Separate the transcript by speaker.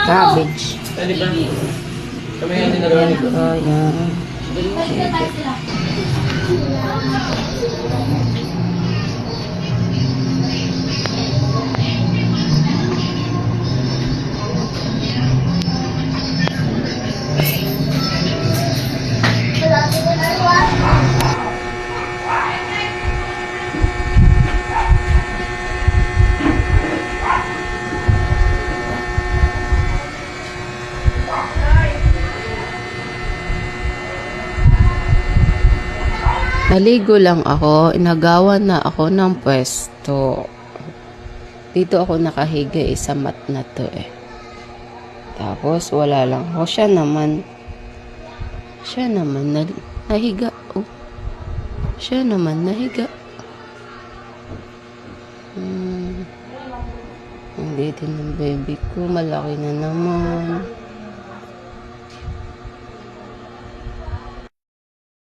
Speaker 1: Cabbage.
Speaker 2: Pwede ba? Kami nga dinagawa nito.
Speaker 1: Ayan. Naligo lang ako, inagawan na ako ng pwesto. Dito ako nakahiga sa mat na to eh. Tapos wala lang ako. Siya naman nahiga. Oh. Siya naman nahiga. Ang dito ng baby ko, malaki na naman.